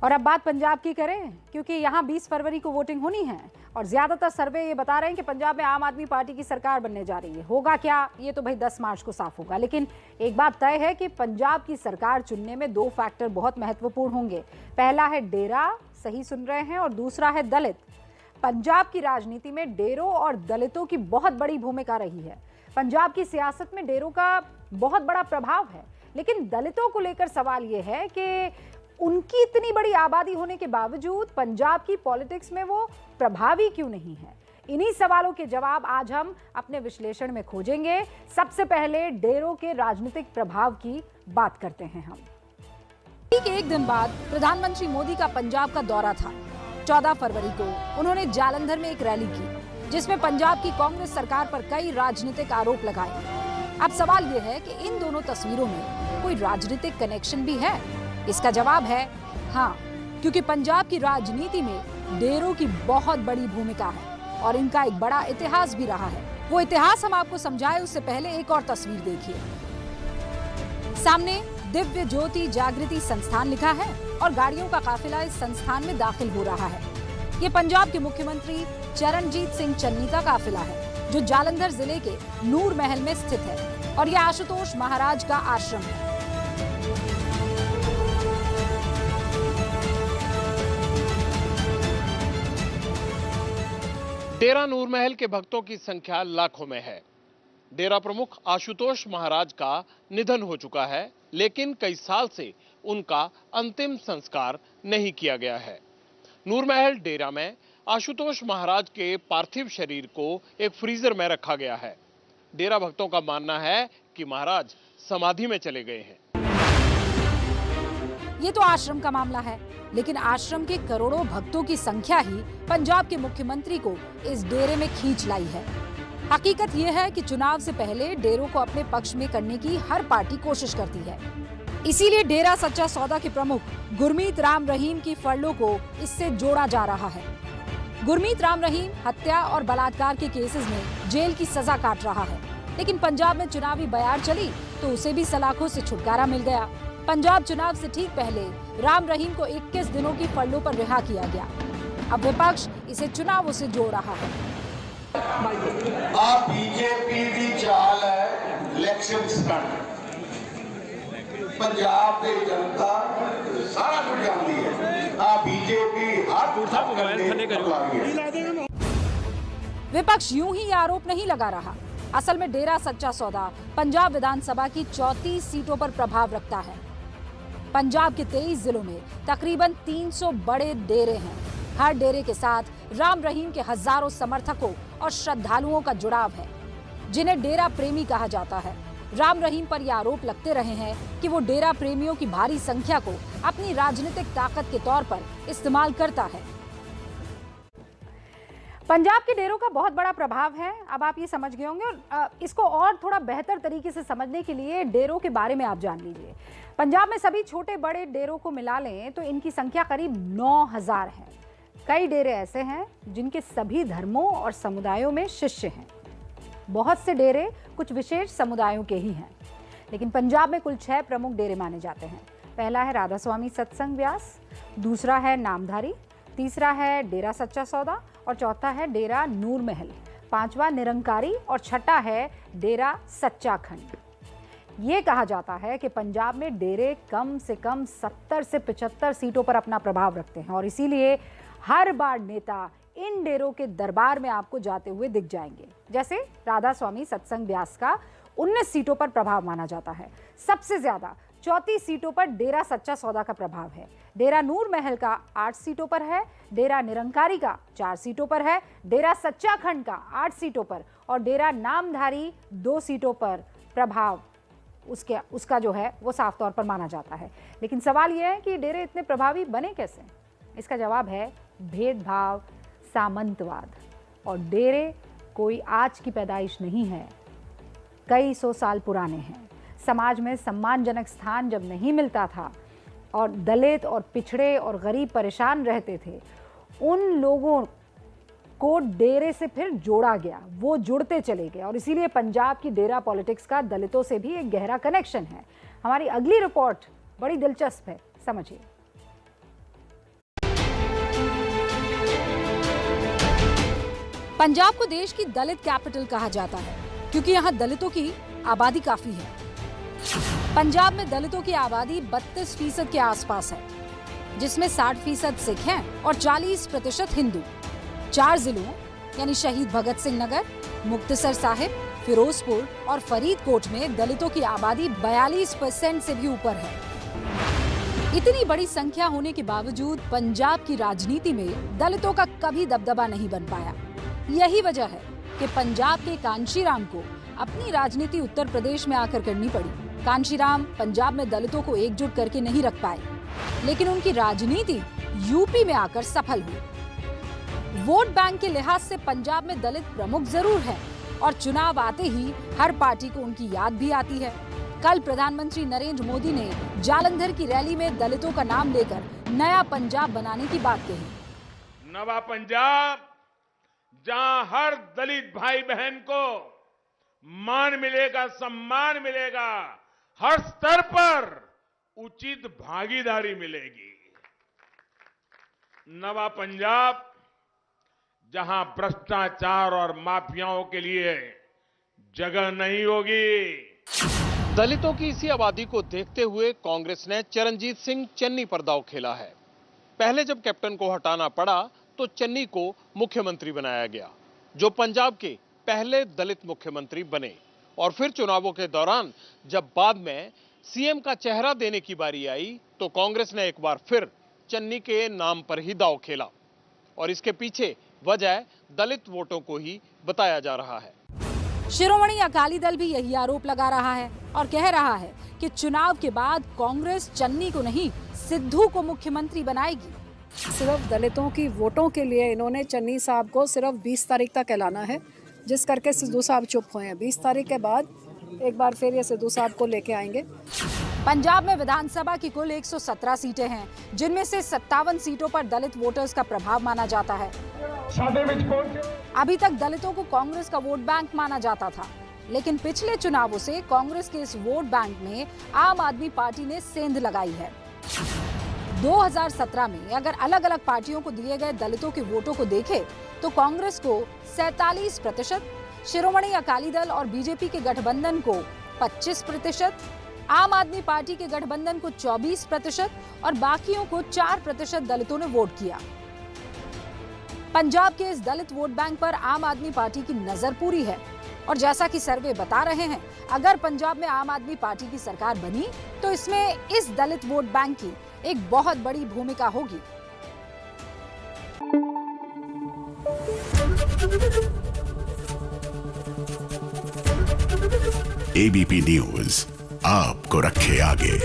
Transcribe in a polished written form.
और अब बात पंजाब की करें, क्योंकि यहाँ 20 फरवरी को वोटिंग होनी है और ज्यादातर सर्वे ये बता रहे हैं कि पंजाब में आम आदमी पार्टी की सरकार बनने जा रही है। होगा क्या, ये तो भाई 10 मार्च को साफ होगा। लेकिन एक बात तय है कि पंजाब की सरकार चुनने में दो फैक्टर बहुत महत्वपूर्ण होंगे। पहला है डेरा, सही सुन रहे हैं, और दूसरा है दलित। पंजाब की राजनीति में डेरों और दलितों की बहुत बड़ी भूमिका रही है। पंजाब की सियासत में डेरों का बहुत बड़ा प्रभाव है, लेकिन दलितों को लेकर सवाल यह है कि उनकी इतनी बड़ी आबादी होने के बावजूद पंजाब की पॉलिटिक्स में वो प्रभावी क्यों नहीं है। इन्हीं सवालों के जवाब आज हम अपने विश्लेषण में खोजेंगे। सबसे पहले डेरों के राजनीतिक प्रभाव की बात करते हैं हम। ठीक एक दिन बाद प्रधानमंत्री मोदी का पंजाब का दौरा था। 14 फरवरी को उन्होंने जालंधर में एक रैली की, जिसमें पंजाब की कांग्रेस सरकार पर कई राजनीतिक आरोप लगाए। अब सवाल यह है कि इन दोनों तस्वीरों में कोई राजनीतिक कनेक्शन भी है। इसका जवाब है हाँ, क्योंकि पंजाब की राजनीति में डेरों की बहुत बड़ी भूमिका है और इनका एक बड़ा इतिहास भी रहा है। वो इतिहास हम आपको समझाए उससे पहले एक और तस्वीर देखिए। सामने दिव्य ज्योति जागृति संस्थान लिखा है और गाड़ियों का काफिला इस संस्थान में दाखिल हो रहा है। ये पंजाब के मुख्यमंत्री चरणजीत सिंह चन्नी का काफिला है, जो जालंधर जिले के नूर महल में स्थित है, और यह आशुतोष महाराज का आश्रम है। डेरा नूर महल के भक्तों की संख्या लाखों में है। डेरा प्रमुख आशुतोष महाराज का निधन हो चुका है, लेकिन कई साल से उनका अंतिम संस्कार नहीं किया गया है। नूर महल डेरा में आशुतोष महाराज के पार्थिव शरीर को एक फ्रीजर में रखा गया है। डेरा भक्तों का मानना है कि महाराज समाधि में चले गए हैं। ये तो आश्रम का मामला है, लेकिन आश्रम के करोड़ों भक्तों की संख्या ही पंजाब के मुख्यमंत्री को इस डेरे में खींच लाई है। हकीकत यह है कि चुनाव से पहले डेरों को अपने पक्ष में करने की हर पार्टी कोशिश करती है। इसीलिए डेरा सच्चा सौदा के प्रमुख गुरमीत राम रहीम की फरलों को इससे जोड़ा जा रहा है। गुरमीत राम रहीम हत्या और बलात्कार के केसेस में जेल की सजा काट रहा है, लेकिन पंजाब में चुनावी बयार चली तो उसे भी सलाखों से छुटकारा मिल गया। पंजाब चुनाव से ठीक पहले राम रहीम को 21 दिनों की फरलों पर रिहा किया गया। अब विपक्ष इसे चुनावों से जोड़ रहा है। आप बीजेपी की चाल है इलेक्शन स्टंट। पंजाब की जनता सारा कुछ जानती है। आप बीजेपी विपक्ष यूं ही आरोप नहीं लगा रहा। असल में डेरा सच्चा सौदा पंजाब विधानसभा की 34 सीटों पर प्रभाव रखता है। पंजाब के 23 जिलों में तकरीबन 300 बड़े डेरे हैं। हर डेरे के साथ राम रहीम के हजारों समर्थकों और श्रद्धालुओं का जुड़ाव है, जिन्हें डेरा प्रेमी कहा जाता है। राम रहीम पर यह आरोप लगते रहे हैं कि वो डेरा प्रेमियों की भारी संख्या को अपनी राजनीतिक ताकत के तौर पर इस्तेमाल करता है। पंजाब के डेरों का बहुत बड़ा प्रभाव है, अब आप ये समझ गए होंगे। और इसको और थोड़ा बेहतर तरीके से समझने के लिए डेरों के बारे में आप जान लीजिए। पंजाब में सभी छोटे बड़े डेरों को मिला लें तो इनकी संख्या करीब 9000 है। कई डेरे ऐसे हैं जिनके सभी धर्मों और समुदायों में शिष्य हैं। बहुत से डेरे कुछ विशेष समुदायों के ही हैं, लेकिन पंजाब में कुल 6 प्रमुख डेरे माने जाते हैं। पहला है राधा स्वामी सत्संग व्यास, दूसरा है नामधारी, तीसरा है डेरा सच्चा सौदा और चौथा है डेरा नूर महल, पांचवा निरंकारी और छठा है डेरा सच्चा खंड। ये कहा जाता है कि पंजाब में डेरे कम से कम 70 से 75 सीटों पर अपना प्रभाव रखते हैं और इसीलिए हर बार नेता इन डेरों के दरबार में आपको जाते हुए दिख जाएंगे। जैसे राधा स्वामी सत्संग व्यास का 19 सीटों पर प्रभाव माना जाता है। सबसे ज्यादा 34 सीटों पर डेरा सच्चा सौदा का प्रभाव है। डेरा नूर महल का 8 सीटों पर है, डेरा निरंकारी का 4 सीटों पर है, डेरा सच्चा खंड का 8 सीटों पर और डेरा नामधारी 2 सीटों पर प्रभाव उसका जो है वो साफ तौर पर माना जाता है। लेकिन सवाल यह है कि डेरे इतने प्रभावी बने कैसे? इसका जवाब है भेदभाव, सामंतवाद। और डेरे कोई आज की पैदाइश नहीं है, कई 100 साल पुराने हैं। समाज में सम्मानजनक स्थान जब नहीं मिलता था और दलित और पिछड़े और गरीब परेशान रहते थे, उन लोगों को डेरे से फिर जोड़ा गया, वो जुड़ते चले गए और इसीलिए पंजाब की डेरा पॉलिटिक्स का दलितों से भी एक गहरा कनेक्शन है। हमारी अगली रिपोर्ट बड़ी दिलचस्प है, समझिए। पंजाब को देश की दलित कैपिटल कहा जाता है क्योंकि यहाँ दलितों की आबादी काफी है। पंजाब में दलितों की आबादी 32% के आसपास है, जिसमें 60% सिख हैं और 40% हिंदू। 4 जिलों यानी शहीद भगत सिंह नगर, मुक्तसर साहिब, फिरोजपुर और फरीदकोट में दलितों की आबादी 42% से भी ऊपर है। इतनी बड़ी संख्या होने के बावजूद पंजाब की राजनीति में दलितों का कभी दबदबा नहीं बन पाया। यही वजह है कि पंजाब के कांशीराम को अपनी राजनीति उत्तर प्रदेश में आकर करनी पड़ी। कांशीराम पंजाब में दलितों को एकजुट करके नहीं रख पाए, लेकिन उनकी राजनीति यूपी में आकर सफल हुई। वोट बैंक के लिहाज से पंजाब में दलित प्रमुख जरूर है और चुनाव आते ही हर पार्टी को उनकी याद भी आती है। कल प्रधानमंत्री नरेंद्र मोदी ने जालंधर की रैली में दलितों का नाम लेकर नया पंजाब बनाने की बात कही। नवा पंजाब, जहां हर दलित भाई बहन को मान मिलेगा, सम्मान मिलेगा, हर स्तर पर उचित भागीदारी मिलेगी। नवा पंजाब, जहां भ्रष्टाचार और माफियाओं के लिए जगह नहीं होगी। दलितों की इसी आबादी को देखते हुए कांग्रेस ने चरणजीत सिंह चन्नी पर दांव खेला है। पहले जब कैप्टन को हटाना पड़ा तो चन्नी को मुख्यमंत्री बनाया गया, जो पंजाब के पहले दलित मुख्यमंत्री बने। और फिर चुनावों के दौरान जब बाद में सीएम का चेहरा देने की बारी आई तो कांग्रेस ने एक बार फिर चन्नी के नाम पर ही दांव खेला और इसके पीछे वजह दलित वोटों को ही बताया जा रहा है। शिरोमणि अकाली दल भी यही आरोप लगा रहा है और कह रहा है कि चुनाव के बाद कांग्रेस चन्नी को नहीं, सिद्धू को मुख्यमंत्री बनाएगी। सिर्फ दलितों की वोटों के लिए इन्होंने चन्नी साहब को सिर्फ 20 तारीख तक ऐलाना है, जिस करके सिद्धू साहब चुप हुए हैं। 20 तारीख के बाद एक बार फिर ये सिद्धू साहब को लेके आएंगे। पंजाब में विधानसभा की कुल 117 सीटें हैं, जिनमें से 57 सीटों पर दलित वोटर्स का प्रभाव माना जाता है। अभी तक दलितों को कांग्रेस का वोट बैंक माना जाता था, लेकिन पिछले चुनावों से कांग्रेस के इस वोट बैंक में आम आदमी पार्टी ने सेंध लगाई है। 2017 में अगर अलग अलग पार्टियों को दिए गए दलितों के वोटों को देखें तो कांग्रेस को 47%, शिरोमणि अकाली दल और बीजेपी के गठबंधन को 25%, आम आदमी पार्टी के गठबंधन को 24% और बाकियों को 4% दलितों ने वोट किया। पंजाब के इस दलित वोट बैंक पर आम आदमी पार्टी की नजर पूरी है और जैसा कि सर्वे बता रहे हैं, अगर पंजाब में आम आदमी पार्टी की सरकार बनी तो इसमें इस दलित वोट बैंक की एक बहुत बड़ी भूमिका होगी। एबीपी न्यूज आपको रखे आगे।